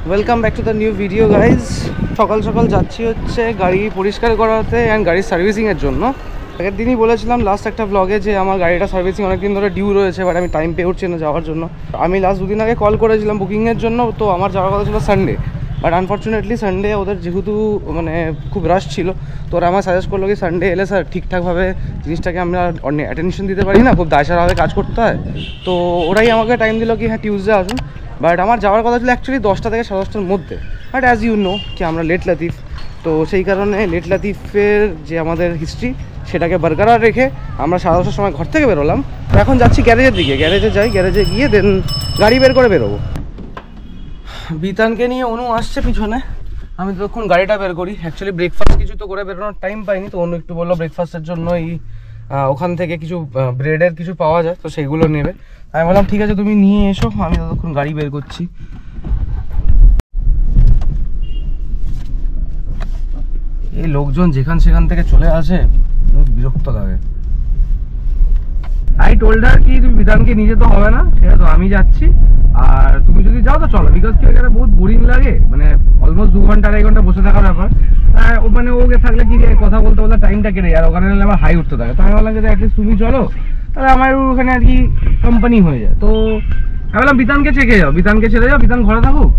Welcome back to the new video guys. সকাল সকাল যাচ্ছি হচ্ছে গাড়ি পরিষ্কার করাতে অ্যান্ড গাড়ির সার্ভিসিংয়ের জন্য। আগের দিনই বলেছিলাম লাস্ট একটা ব্লগে যে আমার গাড়িটা সার্ভিসিং অনেকদিন ধরে ডিউ রয়েছে, বাট আমি টাইম পেয়ে উঠছি না যাওয়ার জন্য। আমি লাস্ট দুদিন আগে কল করেছিলাম বুকিংয়ের জন্য, তো আমার যাওয়ার কথা ছিল সানডে, বাট আনফর্চুনেটলি সানডে ওদের যেহেতু মানে খুব রাশ ছিল, তো ওরা আমার সাজেস্ট করলো কি সানডে এলে স্যার ঠিকঠাকভাবে জিনিসটাকে আমরা অ্যাটেনশন দিতে পারি না, খুব দায়সারাভাবে কাজ করতে হয়। তো ওরাই আমাকে টাইম দিল কি হ্যাঁ টিউসডে আসুন, বাট আমার যাওয়ার কথা ছিল অ্যাকচুয়ালি 10টা থেকে 10:30টার মধ্যে। বাট অ্যাজ ইউ নো কি আমরা লেট লাতিফ, তো সেই কারণে লেট লাতিফের যে আমাদের হিস্ট্রি সেটাকে বরকরার রেখে আমরা 10:30টার সময় ঘর থেকে বেরোলাম। তো এখন যাচ্ছি গ্যারেজের দিকে, গ্যারেজে যাই, গ্যারেজে গিয়ে দেন গাড়ি বের করে বেরোবো। বিতানকে নিয়ে অনু আসছে পিছনে, আমি তখন গাড়িটা বের করি। অ্যাকচুয়ালি ব্রেকফাস্ট কিছু তো করে বেরোনোর টাইম পাইনি, তো অনু একটু বললো ব্রেকফাস্টের জন্য ওখান থেকে কিছু ব্রেডের কিছু পাওয়া যায়, তো সেইগুলো নেবে। আমি বললাম ঠিক আছে তুমি নিয়ে এসো, আমি ততক্ষণ গাড়ি বের করছি। এই লোকজন যেখান সেখান থেকে চলে আসে, বিরক্ত লাগে। আই টোল্ড হার কি তুমি বিধানকে নিয়ে যেতে হবে না, ঠিক আছে, তো আমি যাচ্ছি, আর তুমি যদি যাও তো চলো, বিকজ কি এখানে বহুত বোরিং লাগে, মানে অলমোস্ট 2 ঘন্টা 2.5 ঘন্টা বসে থাকার ব্যাপার। মানে ওকে থাকলে কি কথা বলতে বলতে টাইমটা কেটে যায়, আর ওখানে নিলে আমার হাই উঠতে থাকে। তো আমি বললাম যে অ্যাটলিস্ট তুমি চলো, তাহলে আমার ওখানে আর কি কোম্পানি হয়ে যায়। তো আমি বললাম বিধানকে ছেড়ে যাও, বিধানকে ছেড়ে যাও, বিধান ঘরে থাকুক,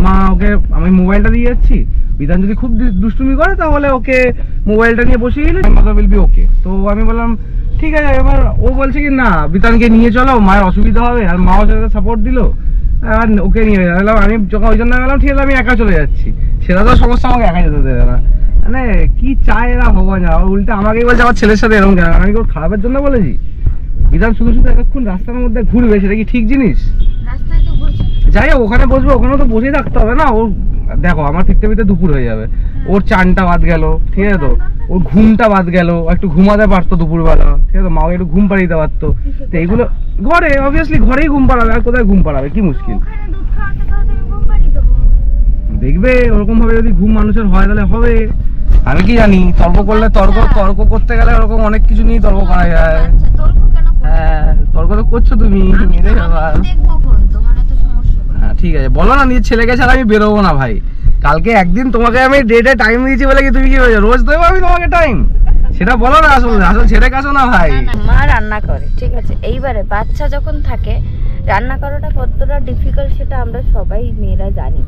মা ওকে আমি মোবাইলটা দিয়ে যাচ্ছি, বিধান যদি খুব দুষ্টুমি করে তাহলে ওকে মোবাইলটা নিয়ে বসিয়ে দিলে মাদার উইল বি ওকে। তো আমি বললাম ঠিক আছে। এবার ও বলছে কি না বিতানকে নিয়ে চলো, মায়ের অসুবিধা হবে, আর মাও সেটা সাপোর্ট দিল, আর ওকে নিয়ে গেলাম। আমি যখন ওই জন্য গেলাম ঠিক আছে আমি একা চলে যাচ্ছি, সেটা তো সমস্যা, আমাকে একা যেতে দেবে না। মানে কি চায় এরা ভগবান, উল্টে আমাকেই বলছে আমার ছেলের সাথে এরকম কেন, আমি কি ওর খারাপের জন্য বলেছি? বিধান শুধু শুধু এতক্ষণ রাস্তার মধ্যে ঘুরবে, সেটা কি ঠিক জিনিস? যাই হোক ওখানে বসবো, ওখানেও তো বসেই থাকতে হবে না। ওর দেখো আমার ফিরতে ফিরতে দুপুর হয়ে যাবে, ওর চানটা বাদ গেল, ঠিক আছে, তো ওর ঘুমটা বাদ গেল, একটু ঘুমাতে পারতো দুপুরবেলা, ঠিক আছে, মাকে একটু ঘুম পাড়িয়ে দিতে পারতো। তো এইগুলো ঘরে অবভিয়াসলি ঘরেই ঘুম পাড়াবে, আর কোথায় ঘুম পাড়াবে, কি মুশকিল। দেখবে ওরকম ভাবে যদি ঘুম মানুষের হয় তাহলে হবে। আমি কি জানি, তর্ক করলে তর্ক করতে গেলে ওরকম অনেক কিছু নিয়ে তর্ক করা যায়। হ্যাঁ তর্ক তো করছো তুমি, হ্যাঁ ঠিক আছে, বলো না নিজের ছেলেকে ছাড়া আমি বেরোবো না ভাই। কালকে একদিন তোমাকে আমি ডেটে টাইম দিয়েছি বলে কি তুমি কি বলছো রোজ দেবো আমি তোমাকে টাইম? সেটা বলো না, আসল ছেড়ে কাছো না ভাই। মা রান্না করে, ঠিক আছে, এইবারে বাচ্চা যখন থাকে রান্না করাটা কতটা ডিফিকাল্ট সেটা আমরা সবাই মেয়েরা জানি।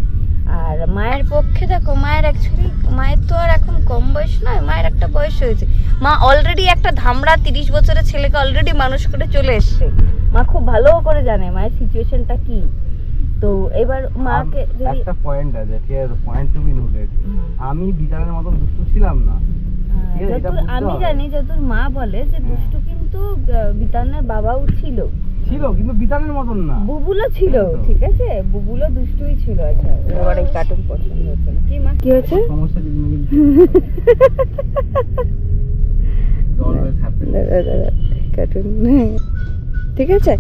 আর মায়ের পক্ষে দেখো, মায়ের তো আর এখন কম বয়স নয়, মায়ের একটা বয়স হয়েছে, মা অলরেডি একটা ধামড়া 30 বছরের ছেলেকে অলরেডি মানুষ করে চলে এসছে। মা খুব ভালো করে জানে মায়ের সিচুয়েশনটা কি। তো এবার মাকে একটা পয়েন্ট আছে, ঠিক আছে, পয়েন্ট টু বি নোটেড, আমি বিতানের মতন দুষ্টু ছিলাম না। আমি জানি যতদূর মা বলে যে দুষ্টু কিন্তু বিতানের বাবাও ছিল, কিন্তু বিতানের মতন না, বুবুলও ছিল, ঠিক আছে, বুবুলও দুষ্টুই ছিল। আচ্ছা এবার এই কার্টুন পছন্দ হচ্ছে না কি মা, কি হয়েছে সমস্যা কি? কার্টুন ঠিক আছে।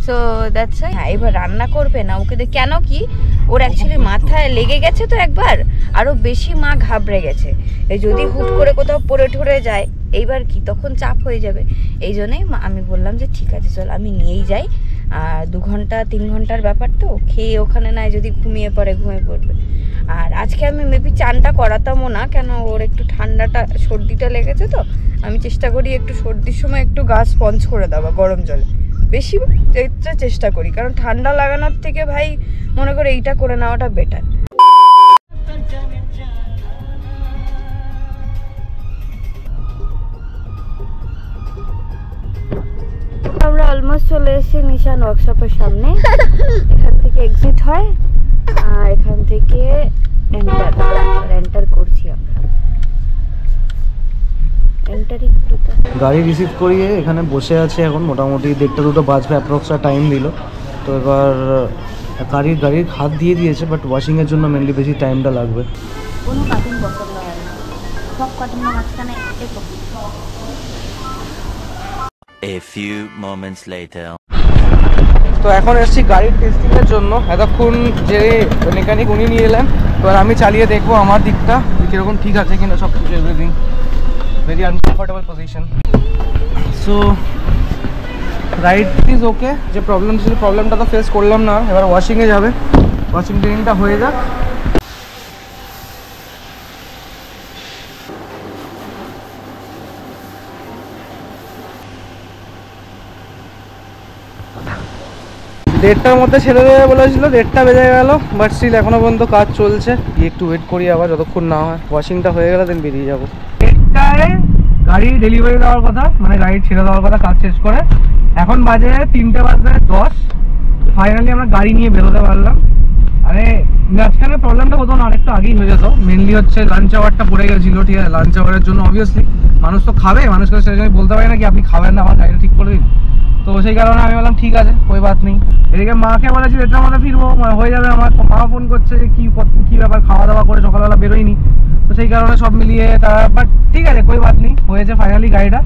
সো দ্যাটস ওয়াই এবার রান্না করবে না ওকে, কেন কি ওর অ্যাকচুয়ালি মাথায় লেগে গেছে তো একবার, আরো বেশি মা ঘাবড়ে গেছে। যদি হুট করে কোথাও পড়ে ঠরে যায় এইবার কি তখন চাপ হয়ে যাবে। এই জন্যই আমি বললাম যে ঠিক আছে চল আমি নিয়েই যাই, আর 2 ঘন্টা 3 ঘন্টার ব্যাপার তো, খেয়ে ওখানে নাই যদি ঘুমিয়ে পড়বে। আর আজকে আমি মেবি চানটা করাতামও না, কেন ওর একটু সর্দিটা লেগেছে, তো আমি চেষ্টা করি একটু সর্দির সময় একটু গা স্পঞ্জ করে দেওয়া গরম জলে, বেশি চেষ্টা করি, কারণ ঠান্ডা লাগানোর থেকে ভাই মনে করে এইটা করে নেওয়াটা বেটার। আমরা অলমোস্ট চলে এসেছি নিশান ওয়ার্কশপের সামনে। এখান থেকে এক্সিট হয় আর এখান থেকে এন্টার করছি আমরা। গাড়ি রিসিভ করিয়ে এখানে বসে আছে, এখন মোটামুটি 1:30-2 বাজবে অ্যাপ্রক্স টাইম দিল। তো এবার গাড়ির হাত দিয়ে দিয়েছে, বাট ওয়াশিংয়ের জন্য মেনলি বেশি টাইমটা লাগবে। কোনো কার্টুন পছন্দ হয় না, সব কার্টুনের মাঝখানে A few moments later. তো এখন এসেছি গাড়ির টেস্টিংয়ের জন্য। এতক্ষণ যে মেকানিক উনি নিয়ে এলেন, এবার আমি চালিয়ে দেখবো আমার দিকটা কীরকম ঠিক আছে কিনা, সব কিছু everything. Very uncomfortable position. So ride is okay, যে প্রবলেম ছিল প্রবলেমটা তো ফেস করলাম না। এবার ওয়াশিংয়ে যাবে, ওয়াশিং ট্রেনিংটা হয়ে যাক। দেড়টার মধ্যে ছেড়ে দেবে বলেছিল, 1:30 বেজে গেল, বাট স্টিল এখনো পর্যন্ত কাজ চলছে। গিয়ে একটু ওয়েট করি আবার, যতক্ষণ না হয় ওয়াশিংটা হয়ে গেলে দেন বেরিয়ে যাবো। 1:00টায় গাড়ি ডেলিভারি দেওয়ার কথা, মানে গাড়ি ছেড়ে দেওয়ার কথা কাজ শেষ করে। এখন বাজে 3:10। ফাইনালি আমরা গাড়ি নিয়ে বেরোতে পারলাম। আরে মাঝখানে প্রবলেমটা হতো না, আরেকটু আগেই হয়ে যেত। মেনলি হচ্ছে লাঞ্চ আওয়ারটা পড়ে গেছিলো, ঠিক আছে। লাঞ্চ আওয়ারের জন্য অবভিয়াসলি মানুষ তো খাবে, মানুষকে সেই জন্য বলতে পারি না কি আপনি খাবেন না, আমার গাড়িটা ঠিক করে দিন। তো সেই কারণে আমি বললাম ঠিক আছে, কোই বাত নেই। এদিকে মাকে বলেছি 1:30টার মধ্যে ফিরবো, হয়ে যাবে। আমার মা ফোন করছে যে কি ব্যাপার, খাওয়া দাওয়া করে সকালবেলা বেরোয়নি। তো সেই কারণে সব মিলিয়ে তারা, বাট ঠিক আছে, কোই বাত নেই, হয়েছে ফাইনালি গাড়িটা।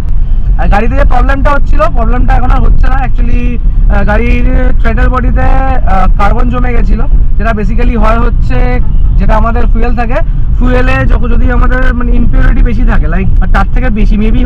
আর গাড়িতে যে প্রবলেমটা হচ্ছিল, প্রবলেমটা এখন আর হচ্ছে না। অ্যাকচুয়ালি গাড়ির থ্রেডের বডিতে কার্বন জমে গেছিলো, যেটা বেসিক্যালি হচ্ছে যেটা আমাদের ফুয়েল থাকে, ফুয়েলে যদি আমাদের মানে ইম্পিউরিটি বেশি থাকে, লাইক তার থেকে বেশি মেবি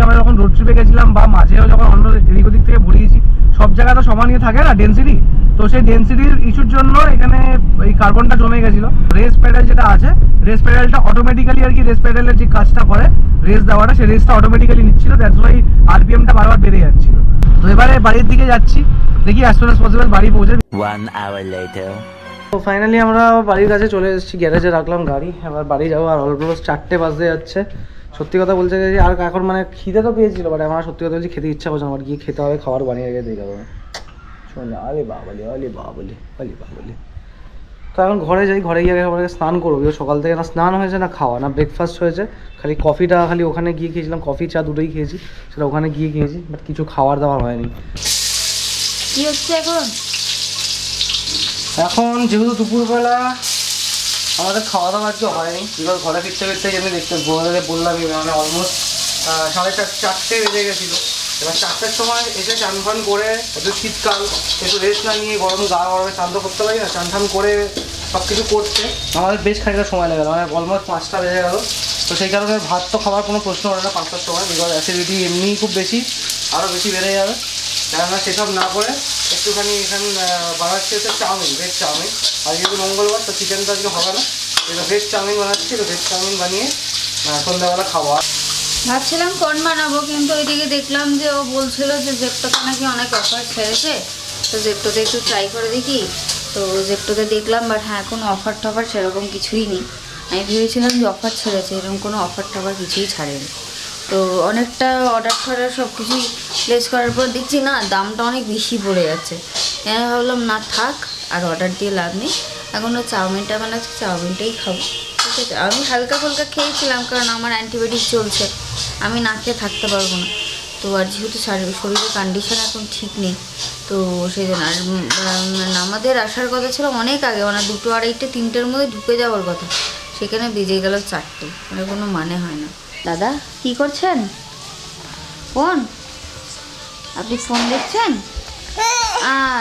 আমরা যখন রোড ট্রিপে গেছিলাম বা মাঝেও যখন অন্য এদিক ওদিক থেকে ভরিয়েছি, সব জায়গায় তো সমানই থাকে না ডেন্সিটি। তো সেই ডেন্সিটির ইস্যুর জন্য এখানে এই কার্বনটা জমে গেছিলো। রেস প্যাডেল যেটা আছে, রেস প্যাডেলটা অটোমেটিক্যালি আর কি, রেস প্যাডেলের যে কাজটা করে রেস দেওয়াটা, সেই রেসটা অটোমেটিক্যালি নিচ্ছিল, দ্যাটস ওয়াই আরপিএমটা বারবার বেড়ে যাচ্ছিল। তো এবারে বাড়ির দিকে যাচ্ছি, দেখি অ্যাজ সুন অ্যাজ পসিবল বাড়ি পৌঁছে। 1 hour later. তো ফাইনালি আমরা বাড়ির কাছে চলে এসেছি, গ্যারেজে রাখলাম গাড়ি, এবার বাড়ি যাবো। আর অলমোস্ট 4টে বাজতে যাচ্ছে। সত্যি কথা বলতে গেছি আর এখন মানে খিদে তো পেয়েছিল, বাট আমার সত্যি কথা বলছি খেতে ইচ্ছা করছে না। আমার গিয়ে খেতে হবে, খাবার বানিয়ে রেখে দিয়ে যাবো। শোন, আরে বাবালি আলে বাবালি আলে বাবালি। তো এখন ঘরে যাই, ঘরে গিয়ে আমাকে স্নান করবো। সকাল থেকে না স্নান হয়েছে না খাওয়া, না ব্রেকফাস্ট হয়েছে। খালি কফিটা খালি ওখানে গিয়ে খেয়েছিলাম, কফি চা দুটোই খেয়েছি, সেটা ওখানে গিয়ে খেয়েছি, বাট কিছু খাওয়ার দাওয়ার হয়নি। কি হচ্ছে এখন? এখন যেহেতু দুপুরবেলা আমাদের খাওয়া দাওয়া আজকে হয়নি, বিকজ ঘরে ফিরতে ফিরতে আমি দেখতে বললামই, মানে অলমোস্ট 4:30 বেজে গেছিলো। এবার 4টের সময় এসে চান ফান করে, একটু শীতকাল, একটু রেস্ট না নিয়ে গরমে চান তো করতে পারি না, চান টান করে সব কিছু করতে আমাদের বেশ খানিকটা সময় লেগে গেলো, মানে অলমোস্ট 5টা বেজে গেলো। তো সেই কারণে ভাত তো খাওয়ার কোনো প্রশ্ন ওঠে না 5টার সময়, বিকজ অ্যাসিডিটি এমনিই খুব বেশি, আরও বেশি বেড়ে যাবে। কেননা সেসব না করে একটুখানি এখানে বানাচ্ছি হচ্ছে চাউমিন, ভেজ চাউমিন। আর যেহেতু মঙ্গলবার, তো চিকেন তো আজকে হবে না, এটা ভেজ চাউমিন বানাচ্ছি। তো ভেজ চাউমিন বানিয়ে সন্ধ্যাবেলা খাওয়া। ভাবছিলাম কর্ন বানাবো, কিন্তু ওইদিকে দেখলাম যে ও বলছিল যে জেপ্টোতে নাকি অনেক অফার ছেড়েছে, তো জেপ্টোতে একটু ট্রাই করে দেখি। তো জেপ্টোতে দেখলাম, বাট হ্যাঁ কোনো অফার টফার সেরকম কিছুই নেই। আমি ভেবেছিলাম যে অফার ছেড়েছে, এরকম কোনো অফার টফার কিছুই ছাড়েনি। তো অনেকটা অর্ডার টর্ডার সব কিছুই প্লেস করার পর দেখছি না দামটা অনেক বেশি পড়ে যাচ্ছে। আমি ভাবলাম না থাক, আর অর্ডার দিয়ে লাভ নেই। এখনও চাউমিনটা বানাচ্ছি, চাউমিনটাই খাবো, ঠিক আছে। আমি হালকা ফুলকা খেয়েছিলাম, কারণ আমার অ্যান্টিবায়োটিক চলছে, আমি না খেয়ে থাকতে পারবো না। তো আর যেহেতু শরীরের কন্ডিশন এখন ঠিক নেই, তো সেই জন্য। আর আমাদের আসার কথা ছিল অনেক আগে, মানে 2টো 2:30 3টের মধ্যে ঢুকে যাওয়ার কথা, সেখানে বেজে গেল 4টে, মানে কোনো মানে হয় না। দাদা কি করছেন? ফোন? আপনি ফোন দেখছেন?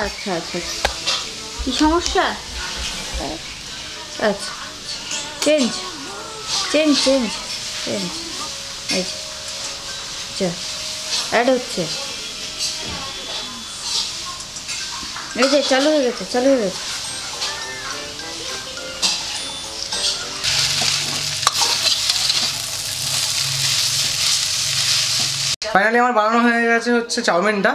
আচ্ছা আচ্ছা, কি সমস্যা? আচ্ছা, চেঞ্জ চেঞ্জ চেঞ্জ চেঞ্জ, এই যে অ্যাড হচ্ছে, এই যে চালু হয়ে গেছে, চালু হয়ে গেছে। ফাইনালি আমার বানানো হয়ে গেছে হচ্ছে চাউমিনটা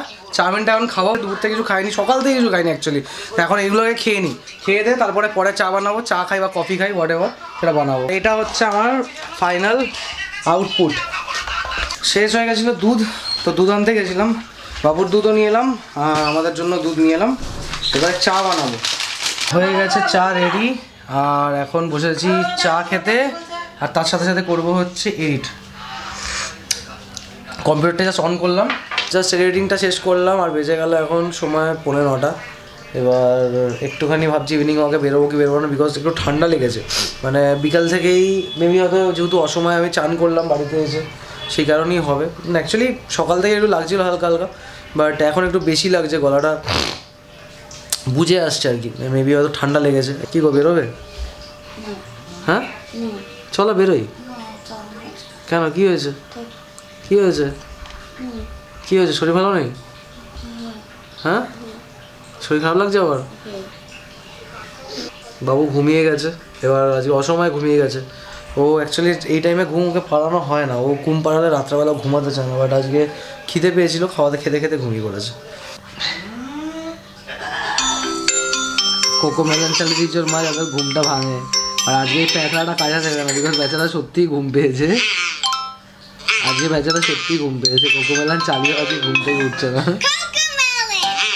এখন খাবো। দুপুর থেকে কিছু খাইনি, সকাল থেকে কিছু খাইনি অ্যাকচুয়ালি। এখন এগুলোকে খেয়ে নিই, খেয়ে দিয়ে তারপরে চা বানাবো, চা খাই বা কফি খাই, হোয়াটএভার সেটা বানাবো। এটা হচ্ছে আমার ফাইনাল আউটপুট। শেষ হয়ে গেছিলো দুধ, তো দুধ আনতে গেছিলাম, বাবুর দুধও নিয়ে এলাম, আমাদের জন্য দুধ নিয়ে এলাম। এবারে চা বানাবো। হয়ে গেছে চা রেডি, আর এখন বসেছি চা খেতে। আর তার সাথে সাথে করবো হচ্ছে এডিট। কম্পিউটারটা জাস্ট অন করলাম, জাস্ট এডিটিংটা শেষ করলাম, আর বেজে গেল এখন সময় 9:15। এবার একটুখানি ভাবছি ইভিনিং ওয়াকে বেরোবো কি বেরোবো না, বিকজ একটু ঠান্ডা লেগেছে। মানে বিকাল থেকেই মেবি হয়তো, যেহেতু অসময়ে আমি চান করলাম বাড়িতে এসে, সেই কারণেই হবে। অ্যাকচুয়ালি সকাল থেকে একটু লাগছিলো হালকা হালকা, বাট এখন একটু বেশি লাগছে, গলাটা বুঝে আসছে আর কি, মেবি হয়তো ঠান্ডা লেগেছে। কী গো, বেরোবে? হ্যাঁ চলো বেরোই। কেন, কী হয়েছে? কী হয়েছে? কী হয়েছে? শরীর ভালো নেই? হ্যাঁ, শরীর খারাপ লাগছে আবার? বাবু ঘুমিয়ে গেছে, এবার আজকে অসময় ঘুমিয়ে গেছে। ও অ্যাকচুয়ালি এই টাইমে ঘুম ওকে পাড়ানো হয় না, ও ঘুম পাড়ালে রাত্রেবেলা ঘুমাতে চায় না, বাট আজকে খিদে পেয়েছিল, খাওয়াতে খেতে খেতে ঘুমিয়ে পড়েছে। কোকো মেলন চালিয়ে দিচ্ছে ওর মা যাতে ঘুমটা ভাঙে, আর আজকে এই প্যাঁচড়াটা কাজা থাকে না, বিকজ বেচারা সত্যিই ঘুম পেয়েছে, আজকে বেচারা সত্যিই ঘুম পেয়েছে। কোকো মেলন চালিয়ে আজকে ঘুম থেকে উঠছে না,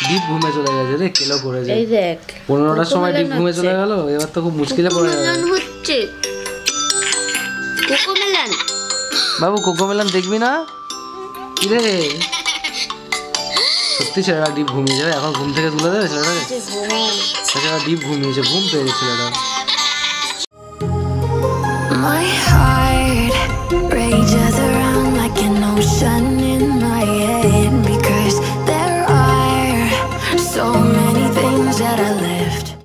ডিপ ঘুমে চলে গেছে রে, কেলো করেছে। 15টার সময় ডিপ ঘুমে চলে গেল, এবার তো খুব মুশকিলে পড়ে যাবে। বাবু কোকো মেলন দেখবি না কি রে? সত্যি ছেলেটা ডিপ ঘুমিয়ে যাবে, এখন ঘুম থেকে তুলে দেবে ছেলেটাকে, ছেলেটা ডিপ ঘুমিয়েছে, ঘুম পেয়েছে ছেলেটা।